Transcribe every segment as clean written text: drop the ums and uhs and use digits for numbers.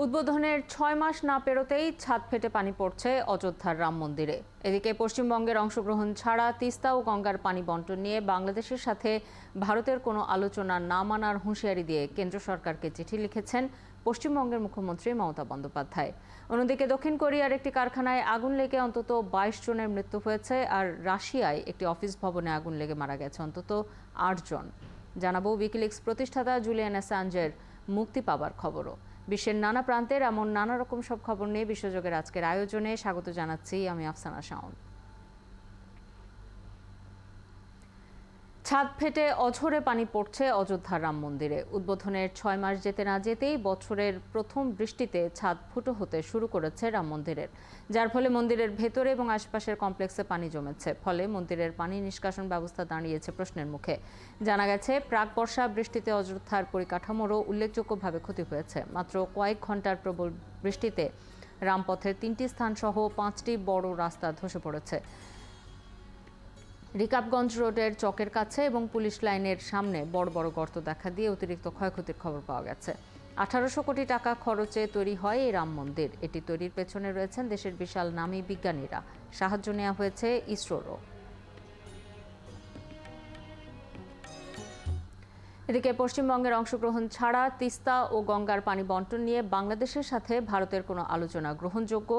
উদ্বোধনের ৬ মাস না পেরোতেই ছাদ ফেটে পানি পড়ছে অযোধ্যার রাম মন্দিরে। এদিকে পশ্চিমবঙ্গের অংশগ্রহণ ছাড়া তিস্তা ও গঙ্গার পানি বণ্টন নিয়ে বাংলাদেশের সাথে ভারতের কোনো আলোচনা না মানার হুঁশিয়ারি দিয়ে কেন্দ্র সরকারকে চিঠি লিখেছেন পশ্চিমবঙ্গের মুখ্যমন্ত্রী মমতা বন্দ্যোপাধ্যায়। অন্যদিকে দক্ষিণ কোরিয়ার একটি কারখানায় আগুন লেগে অন্তত ২২ জনের মৃত্যু হয়েছে, আর রাশিয়ায় একটি অফিস ভবনে আগুন লেগে মারা গেছে অন্তত ৮ জন। জানাবো উইকিলিক্স প্রতিষ্ঠাতা জুলিয়ান অ্যাসাঞ্জের মুক্তি পাবার খবরও। বিশ্বের নানা প্রান্তের এমন নানা রকম সব খবর নিয়ে বিশ্বযোগের আজকের আয়োজনে স্বাগত জানাচ্ছি আমি আফসানা শাওন। ছাদ ফেটে অঝরে পানি পড়ছে অযোধ্যার রাম মন্দিরে। উদ্বোধনের ৬ মাস যেতে না যেতেই বছরের প্রথম বৃষ্টিতে ছাদ ফুটো হতে শুরু করেছে রাম মন্দিরের, যার ফলে মন্দিরের ভেতরে এবং আশপাশের কমপ্লেক্সে পানি জমেছে। ফলে মন্দিরের পানি নিষ্কাশন ব্যবস্থা দাঁড়িয়েছে প্রশ্নের মুখে। জানা গেছে, প্রাক বর্ষা বৃষ্টিতে অযোধ্যার পরিকাঠামোরও উল্লেখযোগ্যভাবে ক্ষতি হয়েছে। মাত্র কয়েক ঘন্টার প্রবল বৃষ্টিতে রামপথের ৩টি স্থান সহ ৫টি বড় রাস্তা ধসে পড়েছে। রিকাবগঞ্জ রোডের চকের কাছে এবং পুলিশ লাইনের সামনে বড় বড় গর্ত দেখা দিয়ে অতিরিক্ত ক্ষয়ক্ষতির খবর পাওয়া গেছে। ১৮০০ কোটি টাকা খরচে তৈরি হয় এই রাম মন্দির। এটি তৈরির পেছনে রয়েছেন দেশের বিশাল নামী বিজ্ঞানীরা। সাহায্য নেওয়া হয়েছে ইসরোরও। এদিকে পশ্চিমবঙ্গের অংশগ্রহণ ছাড়া তিস্তা ও গঙ্গার পানি বণ্টন নিয়ে বাংলাদেশের সাথে ভারতের কোনো আলোচনা গ্রহণযোগ্য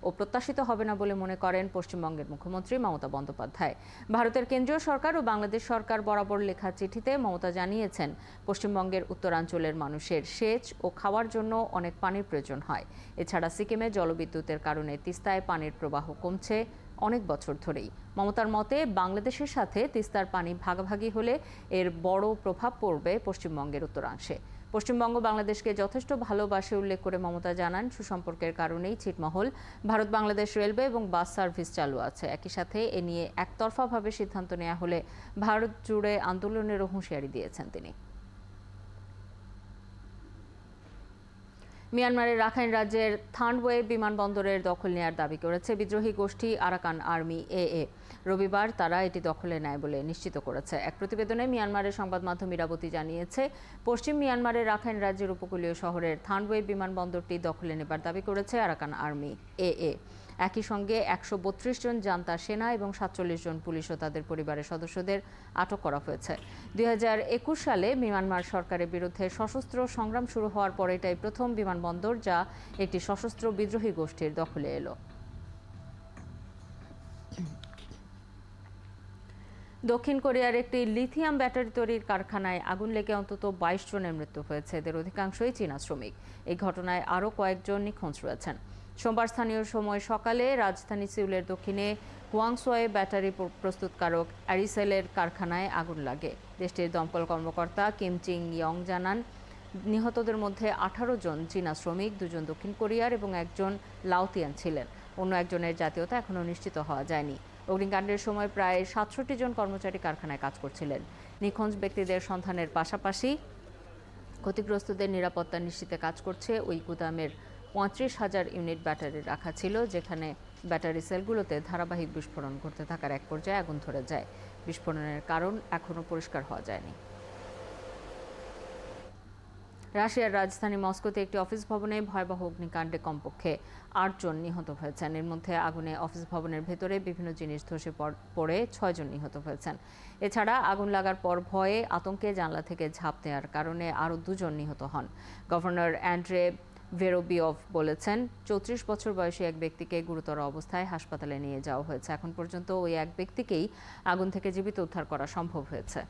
ও প্রত্যাশিত হবে না বলে মনে করেন পশ্চিমবঙ্গের মুখ্যমন্ত্রী মমতা বন্দ্যোপাধ্যায়। ভারতের কেন্দ্রীয় সরকার ও বাংলাদেশ সরকার বরাবর লেখা চিঠিতে মমতা জানিয়েছেন, পশ্চিমবঙ্গের উত্তরাঞ্চলের মানুষের সেচ ও খাওয়ার জন্য অনেক পানির প্রয়োজন হয়। এছাড়া সিকিমে জলবিদ্যুতের কারণে তিস্তায় পানির প্রবাহ কমছে অনেক বছর ধরেই। মমতার মতে, বাংলাদেশের সাথে তিস্তার পানি ভাগাভাগি হলে এর বড় প্রভাব পড়বে পশ্চিমবঙ্গের উত্তরাংশে। পশ্চিমবঙ্গ বাংলাদেশকে যথেষ্ট ভালোবাসে উল্লেখ করে মমতা জানান, সুসম্পর্কের কারণেই ছিটমহল ভারত বাংলাদেশ রেলওয়ে এবং বাস সার্ভিস চালু আছে। একই সাথে এ নিয়ে একতরফাভাবে সিদ্ধান্ত নেওয়া হলে ভারত জুড়ে আন্দোলনেরও হুঁশিয়ারি দিয়েছেন তিনি। মিয়ানমারের রাখাইন রাজ্যের থানওয়ে বিমানবন্দরের দখল নেয়ার দাবি করেছে বিদ্রোহী গোষ্ঠী আরাকান আর্মি এএ। রবিবার তারা এটি দখলে নেয় বলে নিশ্চিত করেছে। এক প্রতিবেদনে মিয়ানমারের সংবাদ মাধ্যম ইরাবতী জানিয়েছে, পশ্চিম মিয়ানমারের রাখাইন রাজ্যের উপকূলীয় শহরের থানওয়ে বিমানবন্দরটি দখলে নেবার দাবি করেছে আরাকান আর্মি এএ। একই সঙ্গে ১৩২ জন জান্তা সেনা এবং ৪৭ জন পুলিশ ও তাদের পরিবারের সদস্যদের আটক করা হয়েছে। ২০২১ সালে মিয়ানমার সরকারের বিরুদ্ধে সশস্ত্র সংগ্রাম শুরু হওয়ার পর এটাই প্রথম বিমানবন্দর যা একটি সশস্ত্র বিদ্রোহী গোষ্ঠীর দখলে এলো। দক্ষিণ কোরিয়ার একটি লিথিয়াম ব্যাটারি তৈরির কারখানায় আগুন লেগে অন্তত ২২ জনের মৃত্যু হয়েছে। এদের অধিকাংশই চীনা শ্রমিক। এই ঘটনায় আরও কয়েকজন নিখোঁজ রয়েছেন। সোমবার স্থানীয় সময় সকালে রাজধানী সিউলের দক্ষিণে হোয়াংসোয়ে ব্যাটারি প্রস্তুতকারক অ্যারিসেলের কারখানায় আগুন লাগে। দেশটির দমকল কর্মকর্তা কিম চিং ইয়ং জানান, নিহতদের মধ্যে ১৮ জন চীনা শ্রমিক, ২ জন দক্ষিণ কোরিয়ার এবং একজন লাওতিয়ান ছিলেন। অন্য একজনের জাতীয়তা এখনও নিশ্চিত হওয়া যায়নি। অগ্নিকাণ্ডের সময় প্রায় ৬৭ জন কর্মচারী কারখানায় কাজ করছিলেন। নিখোঁজ ব্যক্তিদের সন্ধানের পাশাপাশি ক্ষতিগ্রস্তদের নিরাপত্তা নিশ্চিতে কাজ করছে ওই গুদামের ৩৫,০০০ ইউনিট ব্যাটারি রাখা ছিল, যেখানে ব্যাটারি সেলগুলোতে ধারাবাহিক বিস্ফোরণ ঘটতে থাকার এক পর্যায়ে আগুন ধরে যায়। বিস্ফোরণের কারণ এখনও পরিষ্কার হওয়া যায়নি। রাশিয়ার রাজধানী মস্কোতে একটি অফিস ভবনে ভয়াবহ অগ্নিকাণ্ডে কমপক্ষে ৮ জন নিহত হয়েছেন। এর মধ্যে আগুনে অফিস ভবনের ভেতরে বিভিন্ন জিনিস ধসে পড়ে ৬ জন নিহত হয়েছেন। এছাড়া আগুন লাগার পর ভয়ে আতঙ্কে জানলা থেকে ঝাঁপ দেওয়ার কারণে আরও ২ জন নিহত হন। গভর্নর অ্যান্ড্রে ভেরোবিয়ভ বলেছেন, ৩৪ বছর বয়সী এক ব্যক্তিকে গুরুতর অবস্থায় হাসপাতালে নিয়ে যাওয়া হয়েছে। এখন পর্যন্ত ওই এক ব্যক্তিকেই আগুন থেকে জীবিত উদ্ধার করা সম্ভব হয়েছে।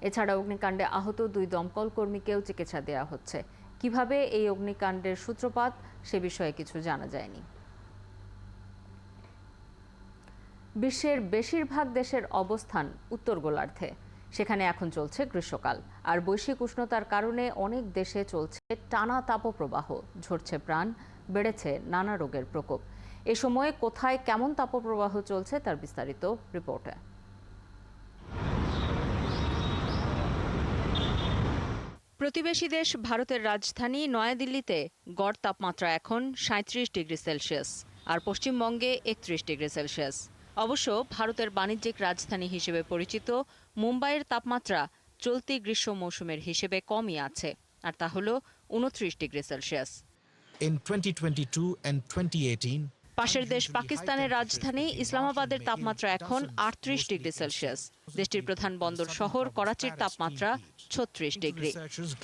এছাড়া অগ্নিকাণ্ডে আহত ২ দমকল কর্মীকেও চিকিৎসা দেওয়া হচ্ছে। কিভাবে এই অগ্নিকাণ্ডের সূত্রপাত সে বিষয়ে কিছু জানা যায়নি। বিশ্বের বেশিরভাগ দেশের অবস্থান উত্তর গোলার্ধে। সেখানে এখন চলছে গ্রীষ্মকাল, আর বৈশ্বিক উষ্ণতার কারণে অনেক দেশে চলছে টানা তাপপ্রবাহ, ঝরছে প্রাণ, বেড়েছে নানা রোগের প্রকোপ। এ সময়ে কোথায় কেমন তাপপ্রবাহ চলছে তার বিস্তারিত রিপোর্টে। প্রতিবেশী দেশ ভারতের রাজধানী নয়াদিল্লিতে গড় তাপমাত্রা এখন ৩৭ ডিগ্রি সেলসিয়াস, আর পশ্চিমবঙ্গে ৩১ ডিগ্রি সেলসিয়াস। অবশ্য ভারতের বাণিজ্যিক রাজধানী হিসেবে পরিচিত মুম্বাইয়ের তাপমাত্রা চলতি গ্রীষ্ম মৌসুমের হিসেবে কমই আছে, আর তা হল 29°C। In 2022 and 2018, পাশের দেশ পাকিস্তানের রাজধানী ইসলামাবাদের তাপমাত্রা এখন 38°C। দেশটির প্রধান বন্দর শহর করাচির তাপমাত্রা 36°।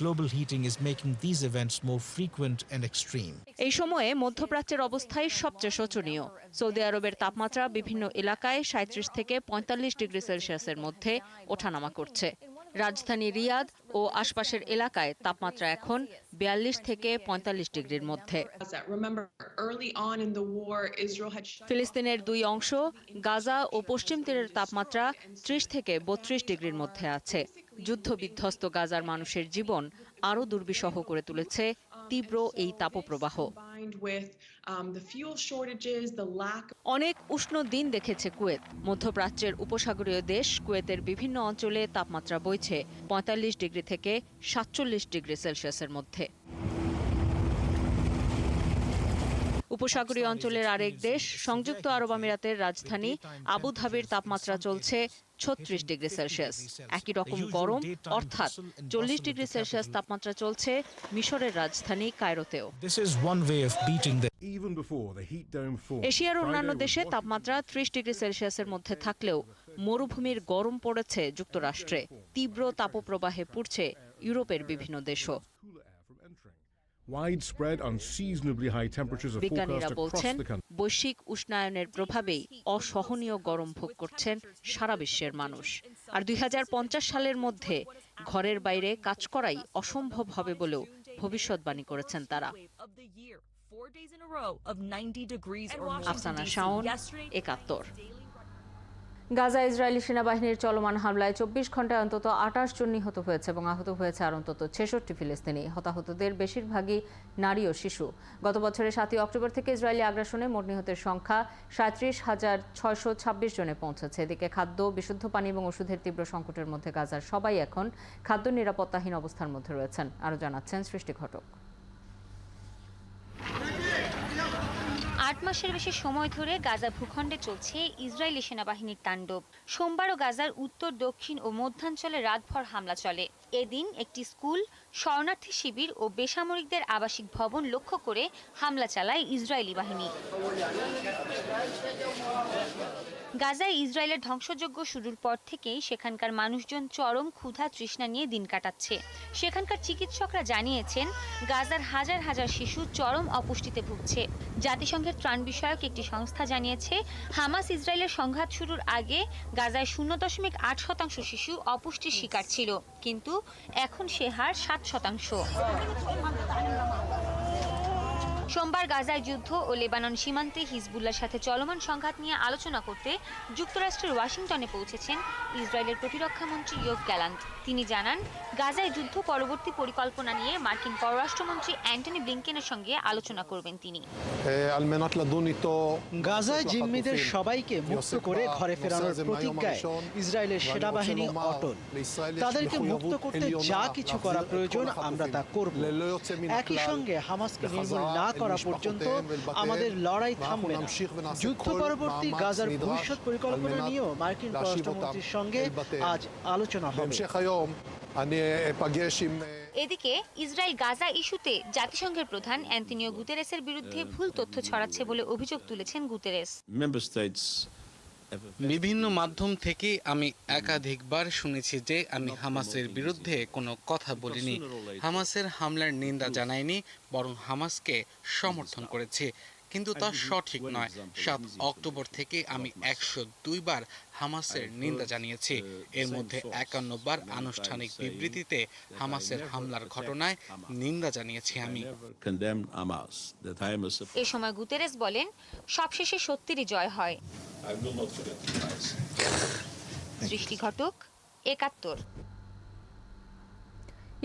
global heating is making these events more frequent and extreme. এই সময়ে মধ্যপ্রাচ্যের অবস্থাই সবচেয়ে শোচনীয়। সৌদি আরবের তাপমাত্রা বিভিন্ন এলাকায় 37 থেকে 45°C মধ্যে ওঠানামা করছে। রাজধানী রিয়াদ ও আশপাশের এলাকায় তাপমাত্রা এখন 42 থেকে 45 ডিগ্রির মধ্যে। ফিলিস্তিনের দুই অংশ গাজা ও পশ্চিম তীরের তাপমাত্রা 30 থেকে 32 ডিগ্রির মধ্যে আছে। যুদ্ধবিধ্বস্ত গাজার মানুষের জীবন আরও দুর্বিষহ করে তুলেছে তীব্র এই তাপপ্রবাহ। অনেক উষ্ণ দিন দেখেছে কুয়েত। মধ্যপ্রাচ্যের উপসাগরীয় দেশ কুয়েতের বিভিন্ন অঞ্চলে তাপমাত্রা বইছে 45 ডিগ্রি থেকে 47°C মধ্যে। উপসাগরীয় অঞ্চলের আরেক দেশ সংযুক্ত আরব আমিরাতের রাজধানী আবু ধাবির তাপমাত্রা চলছে 36°C। একই রকম গরম অর্থাৎ 40°C তাপমাত্রা চলছে মিশরের রাজধানী কায়রোতেও। এশিয়ার অন্যান্য দেশে তাপমাত্রা 30°C মধ্যে থাকলেও মরুভূমির গরম পড়েছে যুক্তরাষ্ট্রে। তীব্র তাপপ্রবাহে পুড়ছে ইউরোপের বিভিন্ন দেশও। বিজ্ঞানীরা বলছেন বৈশ্বিক উষ্ণায়নের প্রভাবেই অসহনীয় গরম ভোগ করছেন সারা বিশ্বের মানুষ। আর 2050 সালের মধ্যে ঘরের বাইরে কাজ করাই অসম্ভব হবে বলেও ভবিষ্যৎবাণী করেছেন তারা। আফসানা শাওন, ৭১। গাজা ইসরায়েলি সেনাবাহিনীর চলমান হামলায় 24 ঘন্টায় অন্তত 28 জন নিহত হয়েছে এবং আহত হয়েছে আর অন্তত 66 ফিলিস্তিনি। হতাহতদের বেশিরভাগই নারী ও শিশু। গত বছরের 7 অক্টোবর থেকে ইসরায়েলি আগ্রাসনে মোট নিহতের সংখ্যা 37,626 জনে পৌঁছেছে। এদিকে খাদ্য, বিশুদ্ধ পানি এবং ওষুধের তীব্র সংকটের মধ্যে গাজার সবাই এখন খাদ্য নিরাপত্তাহীন অবস্থার মধ্যে রয়েছেন। আরও জানাচ্ছেন সৃষ্টি ঘটক। 8 মাসের বেশি সময় ধরে গাজা ভূখণ্ডে চলছে ইসরায়েলি সেনাবাহিনীর তাণ্ডব। সোমবারও গাজার উত্তর, দক্ষিণ ও মধ্যাঞ্চলে রাতভর হামলা চলে। এদিন একটি স্কুল, শরণার্থী শিবির ও বেসামরিকদের আবাসিক ভবন লক্ষ্য করে হামলা চালায় ইসরায়েলি বাহিনী। গাজায় ইসরায়েলের ধ্বংসযজ্ঞ শুরুর পর থেকেই সেখানকার মানুষজন চরম ক্ষুধা তৃষ্ণা নিয়ে দিন কাটাচ্ছে। সেখানকার চিকিৎসকরা জানিয়েছেন গাজার হাজার হাজার শিশু চরম অপুষ্টিতে ভুগছে। জাতিসংঘের ত্রাণ বিষয়ক একটি সংস্থা জানিয়েছে হামাস ইসরায়েলের সংঘাত শুরুর আগে গাজায় 0.8% শিশু অপুষ্টির শিকার ছিল, কিন্তু এখন সে হার 7%। সোমবার গাজায় যুদ্ধ ও লেবানন সীমান্তে হিজবুল্লাহর সাথে চলমান সংঘাত নিয়ে আলোচনা করতে যুক্তরাষ্ট্রের ওয়াশিংটনে পৌঁছেছেন ইসরায়েলের প্রতিরক্ষামন্ত্রী ইয়োভ গ্যালান্ট। তিনি জানান গাজায় যুদ্ধ পরবর্তী পরিকল্পনা নিয়ে মার্কিন পররাষ্ট্রমন্ত্রী অ্যান্টনি ব্লিংকেনের সঙ্গে আলোচনা করবেন তিনি। গাজায় জিম্মিদের সবাইকে মুক্ত করে ঘরে ফেরানোর প্রতিজ্ঞায় ইসরায়েলের সেনাবাহিনী অটল। তাদেরকে মুক্ত করতে যা কিছু করা প্রয়োজন আমরা তা করব। একই সঙ্গে হামাসকে নির্মূল না করা পর্যন্ত আমাদের লড়াই থামবে না। যুদ্ধ পরবর্তী গাজার ভবিষ্যৎ পরিকল্পনা নিয়েও মার্কিন পররাষ্ট্রমন্ত্রীর সঙ্গে আজ আলোচনা হবে। এদিকে ইসরায়েল গাজা ইস্যুতে জাতিসংঘের প্রধান অ্যান্টনিও গুতেরেসের বিরুদ্ধে ভুল তথ্য ছড়াচ্ছে বলে অভিযোগ তুলেছেন গুতেরেস। বিভিন্ন মাধ্যম থেকে আমি একাধিকবার শুনেছি যে আমি হামাসের বিরুদ্ধে কোনো কথা বলিনি, হামাসের হামলার নিন্দা জানাইনি, বরং হামাসকে সমর্থন করেছি। কিন্তু তা সঠিক নয়। 7 অক্টোবর থেকে আমি 102 বার হামাসের নিন্দা জানিয়েছি। এর মধ্যে 51 বার আনুষ্ঠানিক বিবৃতিতে হামাসের হামলার ঘটনায় নিন্দা জানিয়েছি আমি। এ সময় গুতেরেস বলেন, সবশেষে সত্যিরই জয় হয়। সৃষ্টি ঘটক, ৭১।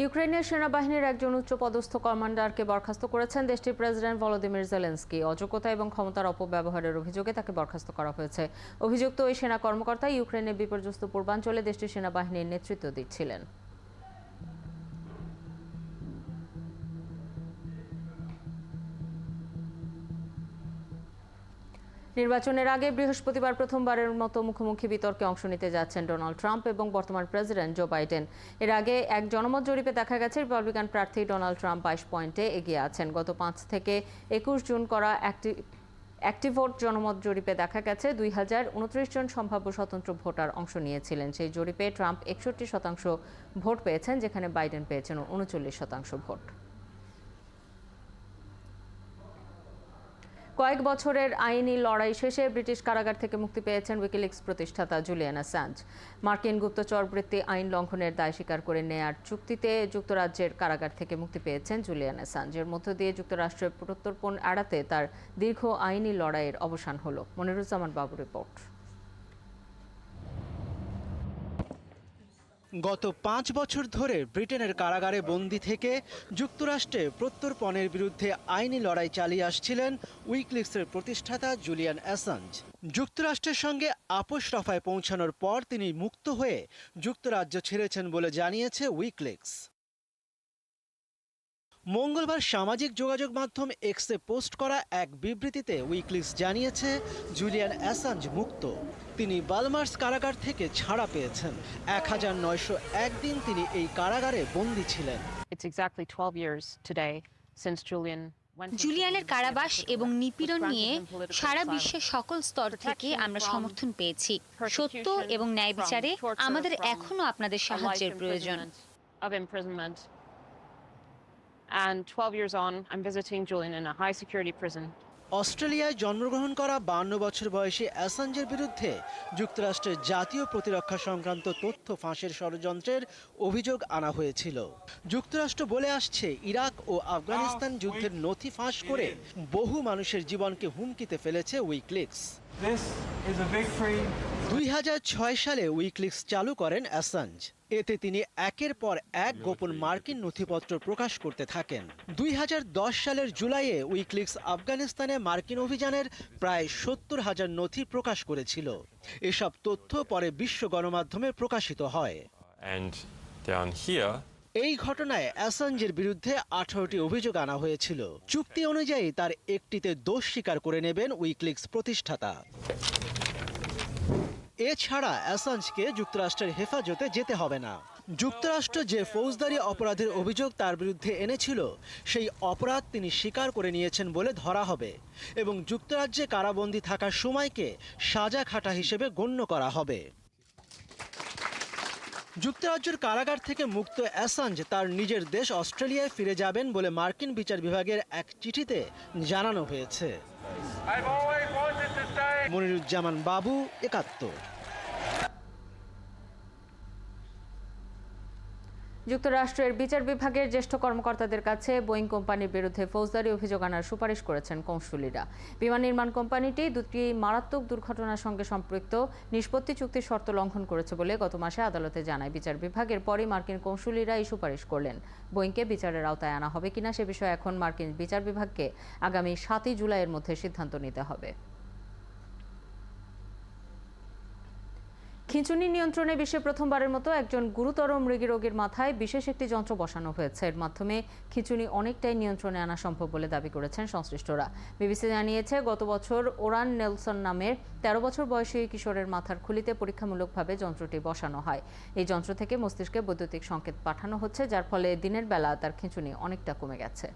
ইউক্রেনের সেনাবাহিনীর একজন উচ্চপদস্থ কমান্ডারকে বরখাস্ত করেছেন দেশটির প্রেসিডেন্ট ভলোদিমির জেলেনস্কি। অযোগ্যতা এবং ক্ষমতার অপব্যবহারের অভিযোগে তাকে বরখাস্ত করা হয়েছে। অভিযুক্ত ওই সেনা কর্মকর্তা ইউক্রেনের বিপর্যস্ত পূর্বাঞ্চলে দেশটির সেনাবাহিনীর নেতৃত্ব দিচ্ছিলেন। নির্বাচনের আগে বৃহস্পতিবার প্রথমবারের মতো মুখোমুখি বিতর্কে অংশ নিতে যাচ্ছেন ডোনাল্ড ট্রাম্প এবং বর্তমান প্রেসিডেন্ট জো বাইডেন। এর আগে এক জনমত জরিপে দেখা গেছে রিপাবলিকান প্রার্থী ডোনাল্ড ট্রাম্প 22 পয়েন্টে এগিয়ে আছেন। গত 5 থেকে 21 জুন করা অ্যাক্টিভোট জনমত জরিপে দেখা গেছে 2029 জন সম্ভাব্য স্বতন্ত্র ভোটার অংশ নিয়েছিলেন। সেই জরিপে ট্রাম্প 61% ভোট পেয়েছেন, যেখানে বাইডেন পেয়েছেন 39% ভোট। কয়েক বছরের আইনি লড়াই শেষে ব্রিটিশ কারাগার থেকে মুক্তি পেয়েছেন উইকিলিক্স প্রতিষ্ঠাতা জুলিয়ান অ্যাসাঞ্জ। মার্কিন গুপ্তচর বৃত্তি আইন লঙ্ঘনের দায় স্বীকার করে নেয়ার চুক্তিতে যুক্তরাজ্যের কারাগার থেকে মুক্তি পেয়েছেন জুলিয়ান অ্যাসাঞ্জ। এর মধ্য দিয়ে যুক্তরাষ্ট্রের প্রত্যর্পণ এড়াতে তার দীর্ঘ আইনি লড়াইয়ের অবসান হলো। মনিরুজ্জামান বাবু রিপোর্ট। গত 5 বছর ধরে ব্রিটেনের কারাগারে বন্দী থেকে যুক্তরাষ্ট্রে প্রত্যর্পণের বিরুদ্ধে আইনি লড়াই চালিয়ে আসছিলেন উইকিলিক্সের প্রতিষ্ঠাতা জুলিয়ান অ্যাসাঞ্জ। যুক্তরাষ্ট্রের সঙ্গে আপোষ রফায় পৌঁছানোর পর তিনি মুক্ত হয়ে যুক্তরাজ্য ছেড়েছেন বলে জানিয়েছে উইকিলিক্স। মঙ্গলবার সামাজিক যোগাযোগ মাধ্যম এক্সে পোস্ট করা এক বিবৃতিতে উইকিলিক্স জানিয়েছে জুলিয়ান অ্যাসাঞ্জ মুক্ত। তিনি বালমার্স কারাগার থেকে ছাড়া পেয়েছেন। 1901 দিন তিনি এই কারাগারে বন্দী ছিলেন। জুলিয়ানের কারাবাস এবং নিপীড়ন নিয়ে সারা বিশ্বের সকল স্তর থেকে আমরা সমর্থন পেয়েছি। সত্য এবং ন্যায় বিচারে আমাদের এখনো আপনাদের সাহায্যের প্রয়োজন। And 12 years on, I'm visiting Julian in a high security prison. অস্ট্রেলিয়ায় জন্মগ্রহণ করা 52 বছর বয়সী অ্যাসাঞ্জের বিরুদ্ধে যুক্তরাষ্ট্রের জাতীয় প্রতিরক্ষা সংক্রান্ত তথ্য ফাঁসের ষড়যন্ত্রের অভিযোগ আনা হয়েছিল। যুক্তরাষ্ট্র বলে আসছে ইরাক ও আফগানিস্তান যুদ্ধের নথি ফাঁস করে বহু মানুষের জীবনকে হুমকিতে ফেলেছে উইকিলিক্স। 2006 সালে উইকিলিক্স চালু করেন অ্যাসাঞ্জ। এতে তিনি একের পর এক গোপন মার্কিন নথিপত্র প্রকাশ করতে থাকেন। 2010 সালের জুলাইয়ে উইকিলিক্স আফগানিস্তানে মার্কিন অভিযানের প্রায় 70,000 নথি প্রকাশ করেছিল। এসব তথ্য পরে বিশ্ব গণমাধ্যমে প্রকাশিত হয়। এই ঘটনায় অ্যাসাঞ্জের বিরুদ্ধে 18টি অভিযোগ আনা হয়েছিল। চুক্তি অনুযায়ী তার একটিতে দোষ স্বীকার করে নেবেন উইকিলিক্স প্রতিষ্ঠাতা। এছাড়া অ্যাসাঞ্জকে যুক্তরাষ্ট্রের হেফাজতে যেতে হবে না। যুক্তরাষ্ট্র যে ফৌজদারি অপরাধের অভিযোগ তার বিরুদ্ধে এনেছিল, সেই অপরাধ তিনি স্বীকার করে নিয়েছেন বলে ধরা হবে এবং যুক্তরাজ্যে কারাবন্দী থাকার সময়কে সাজা খাটা হিসেবে গণ্য করা হবে। যুক্তরাজ্যের কারাগার থেকে মুক্ত অ্যাসাঞ্জ তার নিজের দেশ অস্ট্রেলিয়ায় ফিরে যাবেন বলে মার্কিন বিচার বিভাগের এক চিঠিতে জানানো হয়েছে। মনিরুজ্জামান বাবু, 71। যুক্তরাষ্ট্রের বিচার বিভাগের জ্যেষ্ঠ কর্মকর্তাদের কাছে বোয়িং কোম্পানির বিরুদ্ধে ফৌজদারি অভিযোগ আনার সুপারিশ করেছেন কৌঁসুলিরা। বিমান নির্মাণ কোম্পানিটি দুটি মারাত্মক দুর্ঘটনার সঙ্গে সম্পৃক্ত নিষ্পত্তি চুক্তির শর্ত লঙ্ঘন করেছে বলে গত মাসে আদালতে জানায় বিচার বিভাগের পরই মার্কিন কৌঁসুলিরা এই সুপারিশ করলেন। বোয়িংকে বিচারের আওতায় আনা হবে কিনা সে বিষয়ে এখন মার্কিন বিচার বিভাগকে আগামী 7 জুলাইয়ের মধ্যে সিদ্ধান্ত নিতে হবে। খিঁচুনি নিয়ন্ত্রণে বিশ্বে প্রথমবারের মতো একজন গুরুতর মৃগী রোগীর মাথায় বিশেষ একটি যন্ত্র বসানো হয়েছে। এর মাধ্যমে খিঁচুনি অনেকটাই নিয়ন্ত্রণে আনা সম্ভব বলে দাবি করেছেন সংশ্লিষ্টরা। বিবিসি জানিয়েছে, গত বছর ওরান নেলসন নামের 13 বছর বয়সী কিশোরের মাথার খুলিতে পরীক্ষামূলকভাবে যন্ত্রটি বসানো হয়। এই যন্ত্র থেকে মস্তিষ্কে বৈদ্যুতিক সংকেত পাঠানো হচ্ছে, যার ফলে দিনের বেলা তার খিঁচুনি অনেকটা কমে গেছে।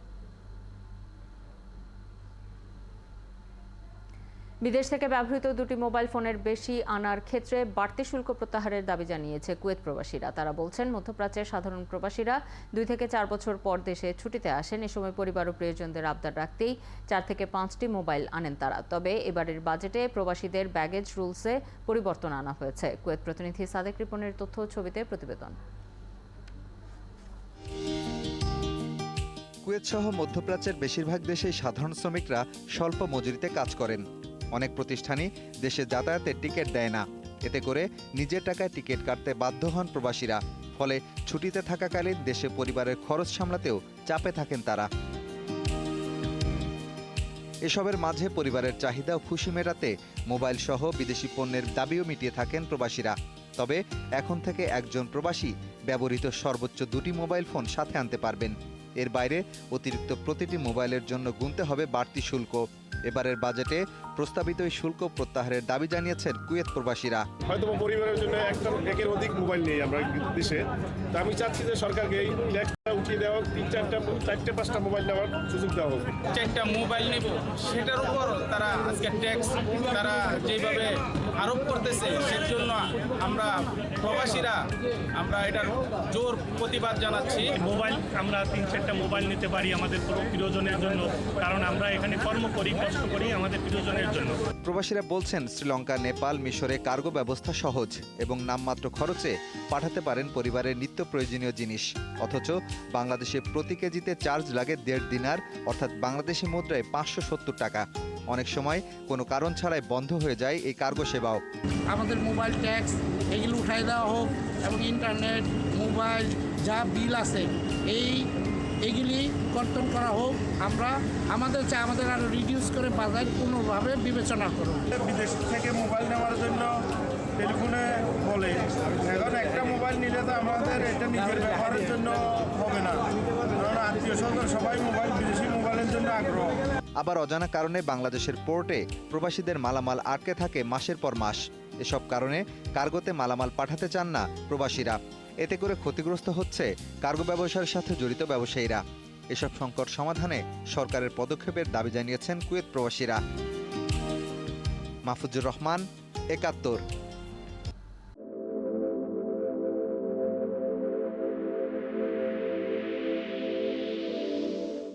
বিদেশ থেকে ব্যবহৃত দুটি মোবাইল ফোনের বেশি আনার ক্ষেত্রে বাড়তি শুল্ক প্রত্যাহারের দাবি জানিয়েছে কুয়েত প্রবাসীরা। তারা বলছেন, মধ্যপ্রাচ্যের সাধারণ প্রবাসীরা 2 থেকে 4 বছর পর দেশে ছুটিতে আসেন। এ সময় পরিবার ও প্রিয়জনদের আবদার রাখতেই 4 থেকে 5টি মোবাইল আনেন তারা। তবে এবারের বাজেটে প্রবাসীদের ব্যাগেজ রুলসে পরিবর্তন আনা হয়েছে। কুয়েত প্রতিনিধি সাদেক রিপনের তথ্য ছবিতে প্রতিবেদন। কুয়েত সহ মধ্যপ্রাচ্যের বেশিরভাগ দেশেই সাধারণ শ্রমিকরা স্বল্প মজুরিতে কাজ করেন। অনেক প্রতিষ্ঠানই দেশে যাতায়াতের টিকিট দেয় না। এতে করে নিজের টাকায় টিকিট কাটতে বাধ্য হন প্রবাসীরা। ফলে ছুটিতে থাকাকালীন দেশে পরিবারের খরচ সামলাতেও চাপে থাকেন তারা। এসবের মাঝে পরিবারের চাহিদা ও খুশি মেটাতে মোবাইল সহ বিদেশি পণ্যের দাবিও মিটিয়ে থাকেন প্রবাসীরা। তবে এখন থেকে একজন প্রবাসী ব্যবহৃত সর্বোচ্চ 2টি মোবাইল ফোন সাথে আনতে পারবেন। এর বাইরে অতিরিক্ত প্রতিটি মোবাইলের জন্য গুনতে হবে বাড়তি শুল্ক। এবারের বাজেটে প্রস্তাবিত এই শুল্ক প্রত্যাহারের দাবি জানিয়েছেন কুয়েত প্রবাসীরা। হয়তো পরিবারের জন্য একের অধিক মোবাইল নেই আমরা দেশে, তা আমি চাচ্ছি যে সরকারকে এই ট্যাক্সটা উঠিয়ে দেওয়া, 3-4-5টা মোবাইল নেওয়ার সুযোগ দেওয়া হোক। 4টা মোবাইল নেব সেটার উপর তারা আজকে ট্যাক্স তারা যেভাবে আরোপ করতেছে, সেজন্য আমরা প্রবাসীরা আমরা এটার জোর প্রতিবাদ জানাচ্ছি। মোবাইল আমরা 3-4টা মোবাইল নিতে পারি আমাদের প্রিয়জনের জন্য, কারণ আমরা এখানে কর্ম করি, কষ্ট করি আমাদের প্রিয়জনের জন্য। প্রবাসীরা বলছেন শ্রীলঙ্কা, নেপাল, মিশরে কার্গো ব্যবস্থা সহজ এবং নামমাত্র খরচে পাঠাতে পারেন পরিবারের নিত্য প্রয়োজনীয় জিনিস। অথচ বাংলাদেশে প্রতি কেজিতে চার্জ লাগে 1.5 দিনার, অর্থাৎ বাংলাদেশি মুদ্রায় 570 টাকা। অনেক সময় কোনো কারণ ছাড়াই বন্ধ হয়ে যায় এই কার্গো সেবাও। আমাদের মোবাইল ট্যাক্স এগুলো উঠাই দেওয়া হোক এবং ইন্টারনেট, মোবাইল যা বিল আছে এইগুলি কর্তন করা হোক। আমরা আমাদের আরও রিডিউস করে বাজার কোনোভাবে বিবেচনা করুন। বিদেশ থেকে মোবাইল নেওয়ার জন্য টেলিফোনে বলে, এখন একটা মোবাইল নিলে তো আমাদের এটা নিজের ব্যবহারের জন্য হবে না, কারণ আত্মীয় স্বজন সবাই বিদেশি মোবাইলের জন্য আগ্রহ। আবার অজানা কারণে বাংলাদেশের পোর্টে প্রবাসীদের মালামাল আটকে থাকে মাসের পর মাস। এসব কারণে কার্গোতে মালামাল পাঠাতে চান না প্রবাসীরা। এতে করে ক্ষতিগ্রস্ত হচ্ছে কার্গো ব্যবসার সাথে জড়িত ব্যবসায়ীরা। এসব সংকট সমাধানে সরকারের পদক্ষেপের দাবি জানিয়েছেন কুয়েত প্রবাসীরা। মাহফুজুর রহমান, ৭১।